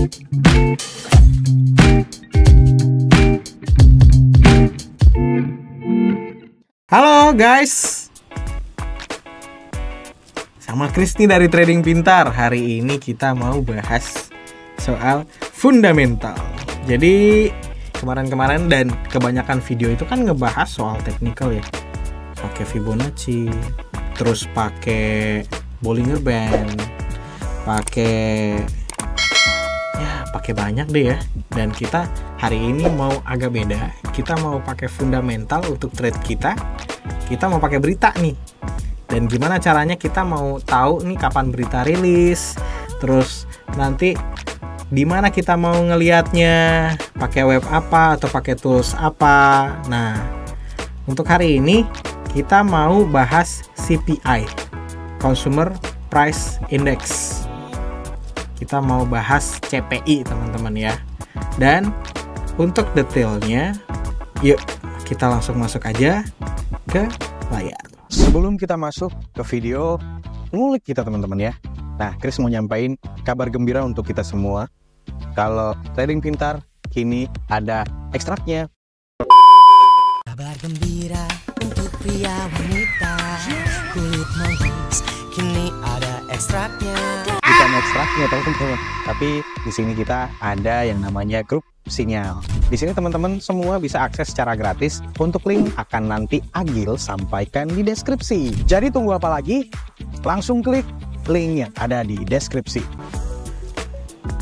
Halo guys, sama Chris nih dari Trading Pintar. Hari ini kita mau bahas soal fundamental. Jadi kemarin-kemarin dan kebanyakan video itu kan ngebahas soal technical ya, pakai Fibonacci, terus pakai Bollinger Band, pakai banyak deh ya. Dan kita hari ini mau agak beda. Kita mau pakai fundamental untuk trade kita. Kita mau pakai berita nih. Dan gimana caranya kita mau tahu nih kapan berita rilis. Terus nanti di mana kita mau ngelihatnya, pakai web apa atau pakai tools apa. Nah, untuk hari ini kita mau bahas CPI, Consumer Price Index. Kita mau bahas CPI teman-teman ya. Dan untuk detailnya, yuk kita langsung masuk aja ke layar. Sebelum kita masuk ke video ngulik kita teman-teman ya. Nah, Chris mau nyampain kabar gembira untuk kita semua. Kalau Trading Pintar kini ada ekstraknya. Kabar gembira untuk pria wanita, kulit manis kini ada ekstraknya. Bukan ekstraknya teman-teman, tapi di sini kita ada yang namanya grup sinyal. Di sini teman-teman semua bisa akses secara gratis. Untuk link akan nanti Agil sampaikan di deskripsi. Jadi tunggu apa lagi? Langsung klik link yang ada di deskripsi.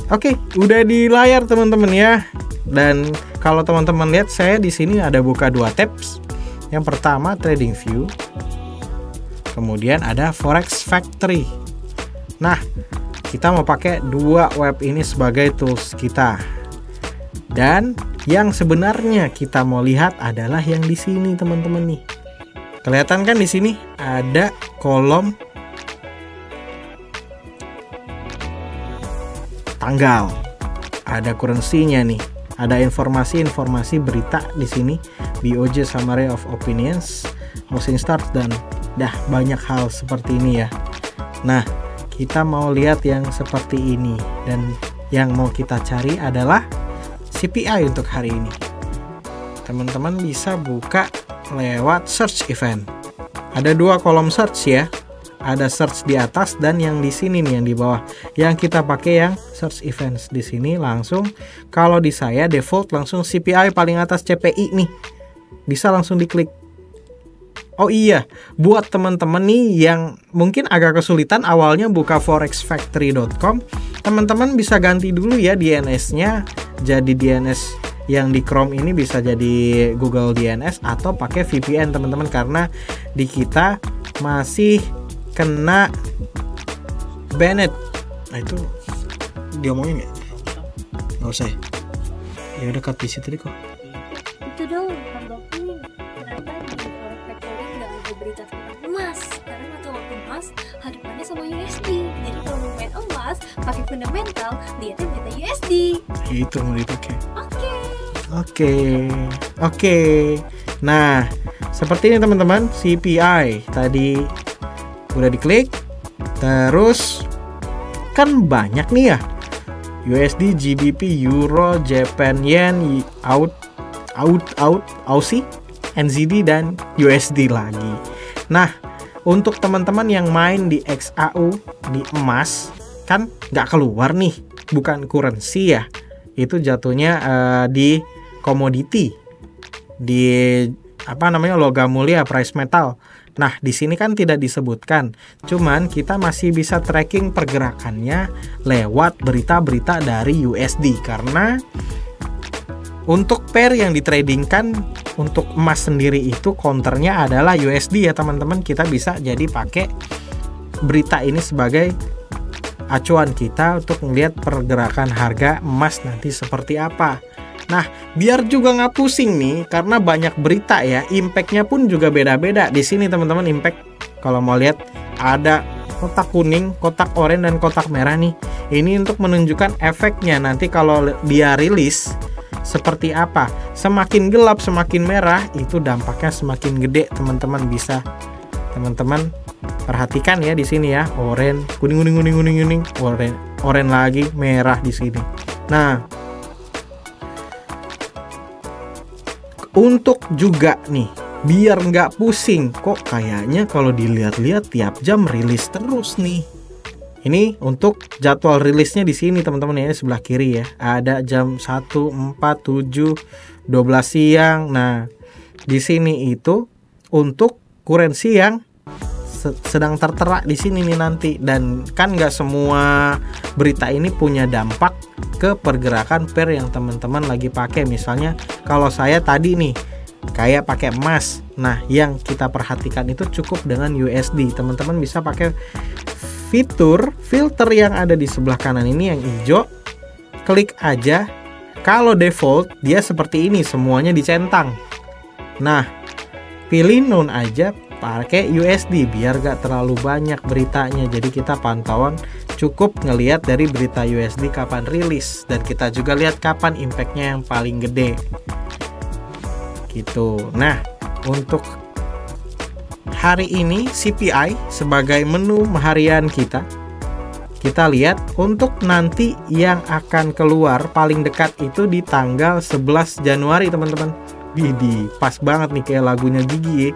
Oke, udah di layar teman-teman ya. Dan kalau teman-teman lihat, saya di sini ada buka dua tabs. Yang pertama Trading View, kemudian ada Forex Factory. Nah, kita mau pakai dua web ini sebagai tools kita. Dan yang sebenarnya kita mau lihat adalah yang di sini teman-teman nih. Kelihatan kan di sini ada kolom tanggal, ada currency-nya nih, ada informasi berita di sini, BOJ Summary of Opinions, Housing Starts, dan banyak hal seperti ini ya. Nah, kita mau lihat yang seperti ini, dan yang mau kita cari adalah CPI untuk hari ini. Teman-teman bisa buka lewat search event. Ada dua kolom search ya. Ada search di atas dan yang di sini nih yang di bawah. Yang kita pakai yang search events di sini langsung. Kalau di saya default langsung CPI paling atas CPI nih. Bisa langsung diklik. Oh iya, buat teman-teman nih yang mungkin agak kesulitan awalnya buka forexfactory.com, teman-teman bisa ganti dulu ya DNS-nya. Jadi DNS yang di Chrome ini bisa jadi Google DNS atau pakai VPN teman-teman, karena di kita masih kena banned. Nah itu diomongin nggak? Nggak usah ya udah cut di situ deh kok. Itu dong, tambahin kenapa di Forex Factory nggak ada berita tentang emas, karena mata waktu emas hadapannya sama USD. Jadi kalau mau main emas pakai fundamental, lihatnya berita USD. Itu mau dipakai. Oke. Nah, seperti ini teman-teman, CPI tadi udah diklik. Terus kan banyak nih ya, USD, GBP, Euro, Japan Yen, Aussie, NZD, dan USD lagi. Nah, untuk teman-teman yang main di XAU, di emas, kan nggak keluar nih, bukan currency ya. Itu jatuhnya di komoditi, di logam mulia, price metal. Nah, di sini kan tidak disebutkan. Cuman kita masih bisa tracking pergerakannya lewat berita-berita dari USD, karena untuk pair yang ditradingkan untuk emas sendiri itu counternya adalah USD ya teman-teman. Kita bisa jadi pakai berita ini sebagai acuan kita untuk melihat pergerakan harga emas nanti seperti apa. Nah, biar juga nggak pusing nih, karena banyak berita ya, impact-nya pun juga beda-beda. Di sini teman-teman impact, kalau mau lihat ada kotak kuning, kotak oranye, dan kotak merah nih. Ini untuk menunjukkan efeknya nanti kalau dia rilis seperti apa. Semakin gelap, semakin merah, itu dampaknya semakin gede. Teman-teman bisa perhatikan ya di sini ya, oranye, kuning, oranye lagi, merah di sini. Nah, untuk juga nih, biar nggak pusing, kok kayaknya kalau dilihat-lihat tiap jam rilis terus nih. Ini untuk jadwal rilisnya di sini teman-teman ya, sebelah kiri ya. Ada jam 1, 4, 7, 12 siang. Nah, di sini itu untuk kurensi yang sedang tertera di sini nih nanti. Dan kan nggak semua berita ini punya dampak ke pergerakan pair yang teman-teman lagi pakai. Misalnya kalau saya tadi nih kayak pakai emas. Nah, yang kita perhatikan itu cukup dengan USD. Teman-teman bisa pakai filter yang ada di sebelah kanan ini yang hijau. Klik aja. Kalau default dia seperti ini, semuanya dicentang. Nah, pilih none aja, pakai USD biar gak terlalu banyak beritanya. Jadi kita pantauan cukup ngelihat dari berita USD kapan rilis, dan kita juga lihat kapan impactnya yang paling gede gitu. Nah, untuk hari ini CPI sebagai menu harian kita lihat untuk nanti yang akan keluar paling dekat itu di tanggal 11 Januari teman-teman. Widih, pas banget nih kayak lagunya Gigi ya.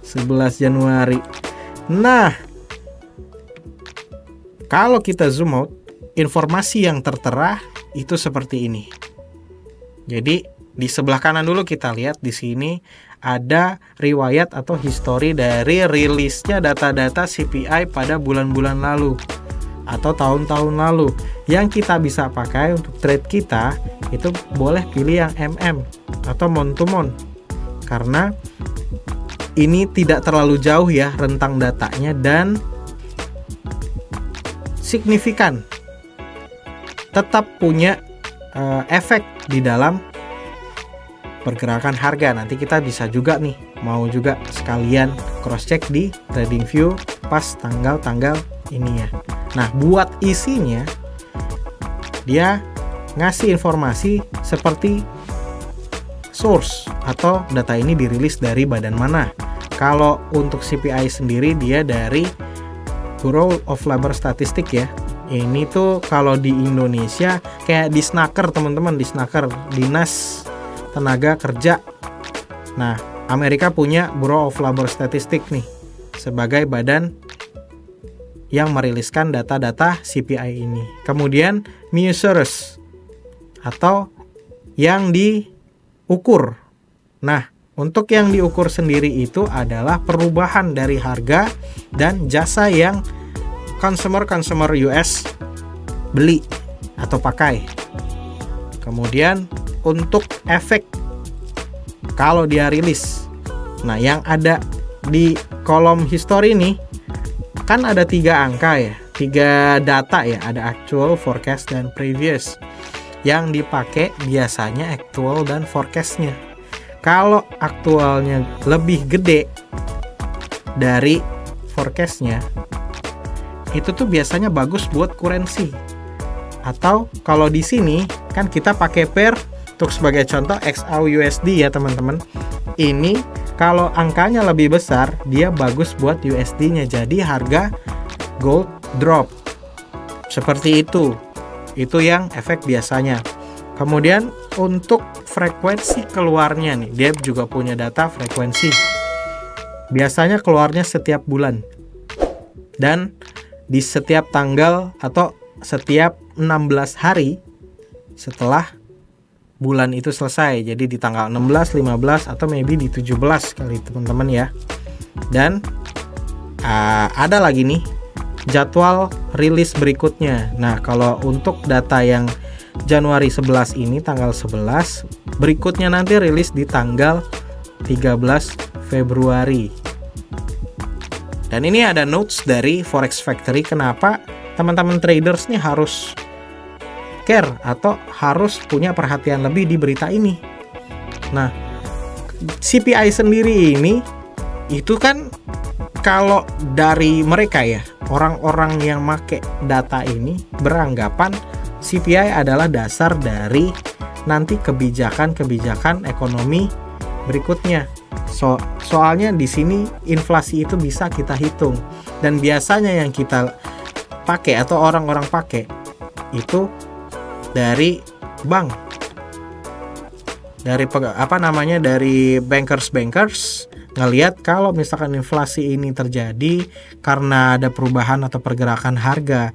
11 Januari. Nah, kalau kita zoom out, informasi yang tertera itu seperti ini. Jadi di sebelah kanan dulu kita lihat di sini ada riwayat atau histori dari rilisnya data-data CPI pada bulan-bulan lalu atau tahun-tahun lalu. Yang kita bisa pakai untuk trade kita itu boleh pilih yang MM atau month to month, karena ini tidak terlalu jauh ya rentang datanya dan signifikan, tetap punya efek di dalam pergerakan harga. Nanti kita bisa juga nih mau juga sekalian cross check di TradingView pas tanggal-tanggal ini ya. Nah, buat isinya dia ngasih informasi seperti source atau data ini dirilis dari badan mana. Kalau untuk CPI sendiri dia dari Bureau of Labor Statistics ya. Ini tuh kalau di Indonesia kayak Disnaker teman-teman, Disnaker, Dinas Tenaga Kerja. Nah, Amerika punya Bureau of Labor Statistics nih sebagai badan yang meriliskan data-data CPI ini. Kemudian measures atau yang diukur. Nah, untuk yang diukur sendiri itu adalah perubahan dari harga dan jasa yang consumer US beli atau pakai. Kemudian untuk efek kalau dia rilis. Nah, yang ada di kolom history ini kan ada 3 angka ya, 3 data ya, ada actual, forecast, dan previous. Yang dipakai biasanya actual dan forecastnya. Kalau aktualnya lebih gede dari forecastnya, itu tuh biasanya bagus buat kurensi. Atau kalau di sini kan kita pakai pair untuk sebagai contoh XAU-USD ya teman-teman. Ini kalau angkanya lebih besar, dia bagus buat USD-nya. Jadi harga gold drop. Seperti itu. Itu yang efek biasanya. Kemudian untuk frekuensi keluarnya nih, dia juga punya data frekuensi. Biasanya keluarnya setiap bulan. Dan di setiap tanggal atau setiap 16 hari setelah bulan itu selesai. Jadi di tanggal 16, 15 atau maybe di 17 kali teman-teman ya. Dan ada lagi nih jadwal rilis berikutnya. Nah, kalau untuk data yang Januari 11 ini tanggal 11, berikutnya nanti rilis di tanggal 13 Februari. Dan ini ada notes dari Forex Factory kenapa teman-teman traders nih harus care atau harus punya perhatian lebih di berita ini. Nah, CPI sendiri ini itu kan kalau dari mereka ya, orang-orang yang make data ini beranggapan CPI adalah dasar dari nanti kebijakan-kebijakan ekonomi berikutnya. Soalnya di sini inflasi itu bisa kita hitung, dan biasanya yang kita pakai atau orang-orang pakai itu dari bank, dari dari bankers ngelihat kalau misalkan inflasi ini terjadi karena ada perubahan atau pergerakan harga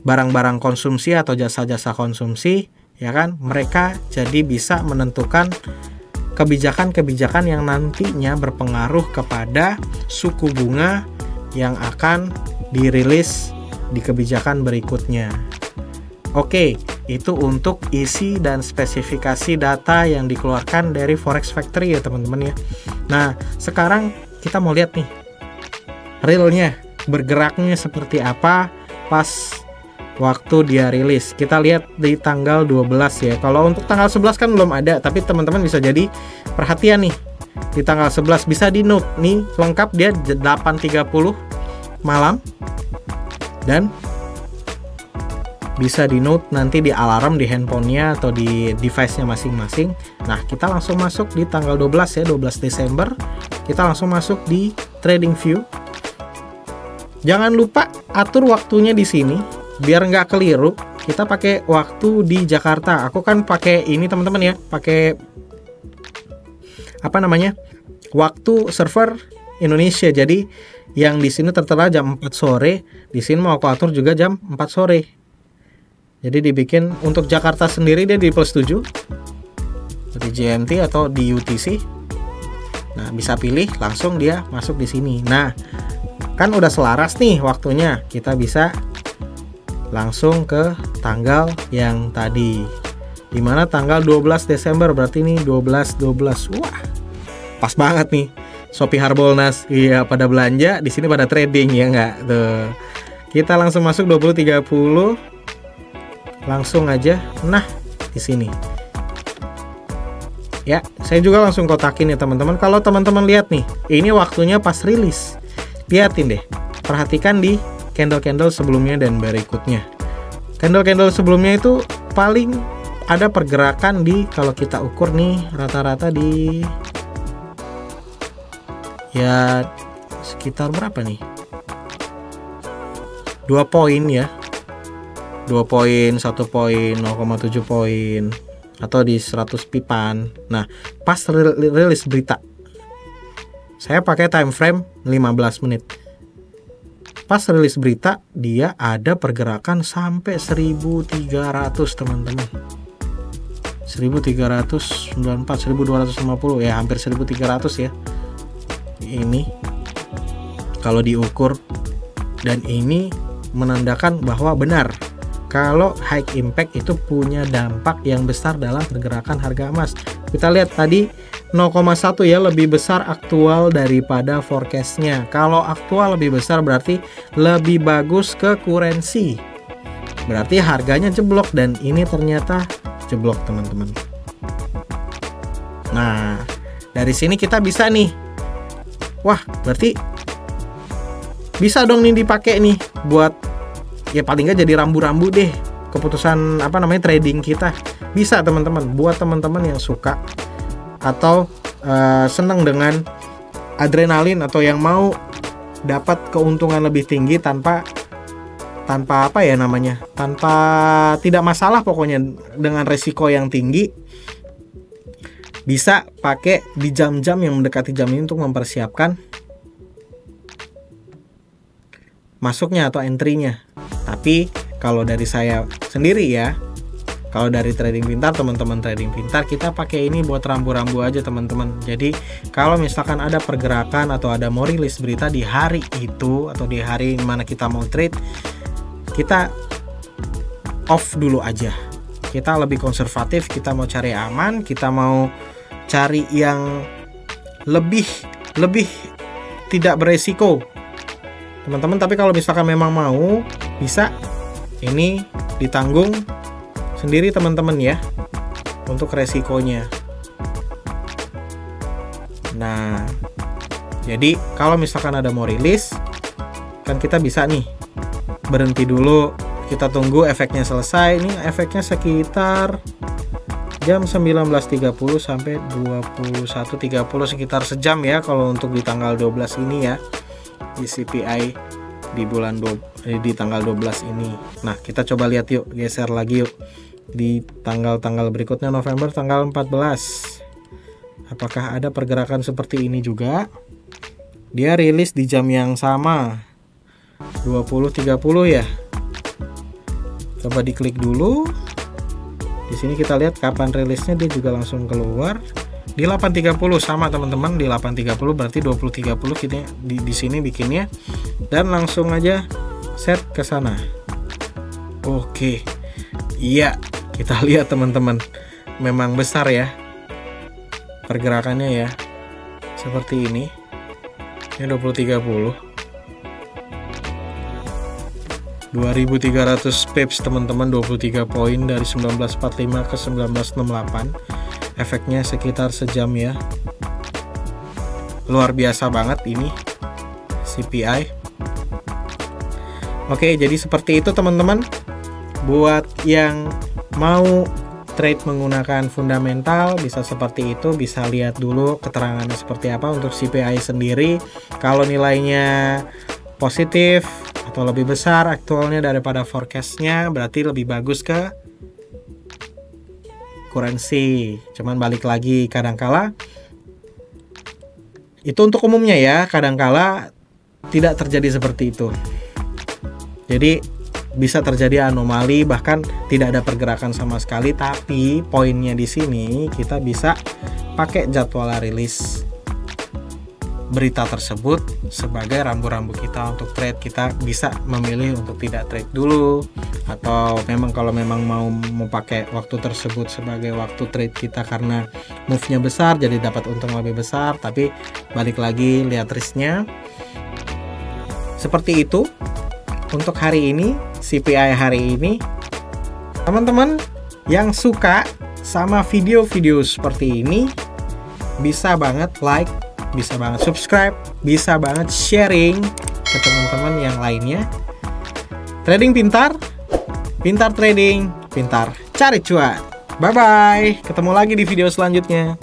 barang-barang konsumsi atau jasa-jasa konsumsi, ya kan, mereka jadi bisa menentukan kebijakan-kebijakan yang nantinya berpengaruh kepada suku bunga yang akan dirilis di kebijakan berikutnya. Oke, itu untuk isi dan spesifikasi data yang dikeluarkan dari Forex Factory ya teman-teman ya. Nah, sekarang kita mau lihat nih realnya, bergeraknya seperti apa pas waktu dia rilis. Kita lihat di tanggal 12 ya. Kalau untuk tanggal 11 kan belum ada, tapi teman-teman bisa jadi perhatian nih. Di tanggal 11 bisa di note nih, lengkap dia 8.30 malam. Dan bisa di note nanti di alarm di handphonenya atau di device-nya masing-masing. Nah, kita langsung masuk di tanggal 12 ya, 12 Desember. Kita langsung masuk di Trading View. Jangan lupa atur waktunya di sini biar nggak keliru. Kita pakai waktu di Jakarta. Aku kan pakai ini teman-teman ya, pakai waktu server Indonesia. Jadi yang di sini tertera jam 4 sore, di sini mau aku atur juga jam 4 sore. Jadi dibikin untuk Jakarta sendiri dia di +7 di GMT atau di UTC. Nah, bisa pilih langsung dia masuk di sini. Nah, kan udah selaras nih waktunya. Kita bisa langsung ke tanggal yang tadi, dimana tanggal 12 Desember, berarti ini 12. Wah, pas banget nih. Shopee Harbolnas, iya pada belanja, di sini pada trading ya nggak tuh. Kita langsung masuk 20.30, langsung aja. Nah, di sini. Ya, saya juga langsung kotakin ya teman-teman. Kalau teman-teman lihat nih, ini waktunya pas rilis. Lihatin deh, perhatikan di candle-candle sebelumnya dan berikutnya. Candle-candle sebelumnya itu paling ada pergerakan di, kalau kita ukur nih rata-rata di ya sekitar berapa nih? 2 poin ya. 2 poin, 1 poin, 0,7 poin atau di 100 pipan. Nah, pas rilis berita. Saya pakai time frame 15 menit. Pas rilis berita, dia ada pergerakan sampai 1.300 teman-teman. 1.394, 1.250 ya, hampir 1.300 ya. Ini kalau diukur, dan ini menandakan bahwa benar kalau high impact itu punya dampak yang besar dalam pergerakan harga emas. Kita lihat tadi 0,1 ya, lebih besar aktual daripada forecastnya. Kalau aktual lebih besar berarti lebih bagus ke currency, berarti harganya jeblok, dan ini ternyata jeblok teman-teman. Nah, dari sini kita bisa nih, wah berarti bisa dong nih dipakai nih buat ya paling nggak jadi rambu-rambu deh keputusan trading kita. Bisa teman-teman, buat teman-teman yang suka atau senang dengan adrenalin atau yang mau dapat keuntungan lebih tinggi tanpa tidak masalah pokoknya dengan resiko yang tinggi, bisa pakai di jam-jam yang mendekati jam ini untuk mempersiapkan masuknya atau entry-nya. Tapi kalau dari saya sendiri ya, kalau dari Trading Pintar, teman-teman Trading Pintar, kita pakai ini buat rambu-rambu aja teman-teman. Jadi kalau misalkan ada pergerakan atau ada mau rilis berita di hari itu atau di hari mana kita mau trade, kita off dulu aja. Kita lebih konservatif, kita mau cari aman, kita mau cari yang lebih tidak beresiko teman-teman. Tapi kalau misalkan memang mau, bisa ini ditanggung sendiri teman-teman ya untuk resikonya. Nah, jadi kalau misalkan ada mau rilis, kan kita bisa nih berhenti dulu, kita tunggu efeknya selesai. Ini efeknya sekitar jam 19.30 sampai 21.30, sekitar sejam ya kalau untuk di tanggal 12 ini ya, di CPI di tanggal 12 ini. Nah, kita coba lihat yuk, geser lagi yuk di tanggal-tanggal berikutnya, November tanggal 14. Apakah ada pergerakan seperti ini juga? Dia rilis di jam yang sama, 20.30 ya. Coba diklik dulu. Di sini kita lihat kapan rilisnya, dia juga langsung keluar di 8.30 sama teman-teman, di 8.30 berarti 20.30 kita di sini bikinnya, dan langsung aja set ke sana. Oke. Iya, kita lihat teman-teman, memang besar ya pergerakannya ya. Seperti ini. Ini 20.30. 2.300 pips teman-teman, 23 poin dari 1945 ke 1968. Efeknya sekitar sejam ya. Luar biasa banget ini CPI. Oke, jadi seperti itu teman-teman. Buat yang mau trade menggunakan fundamental bisa seperti itu, bisa lihat dulu keterangannya seperti apa untuk CPI sendiri. Kalau nilainya positif atau lebih besar aktualnya daripada forecastnya, berarti lebih bagus ke currency. Cuman balik lagi, kadangkala itu untuk umumnya ya, kadangkala tidak terjadi seperti itu. Jadi bisa terjadi anomali, bahkan tidak ada pergerakan sama sekali. Tapi poinnya di sini kita bisa pakai jadwal rilis berita tersebut sebagai rambu-rambu kita untuk trade. Kita bisa memilih untuk tidak trade dulu, atau memang kalau memang mau pakai waktu tersebut sebagai waktu trade kita karena move-nya besar jadi dapat untung lebih besar. Tapi balik lagi, lihat risknya. Seperti itu untuk hari ini, CPI hari ini. Teman-teman yang suka sama video-video seperti ini bisa banget like, bisa banget subscribe, bisa banget sharing ke teman-teman yang lainnya. Trading pintar, pintar trading, pintar cari cuan. Bye bye, ketemu lagi di video selanjutnya.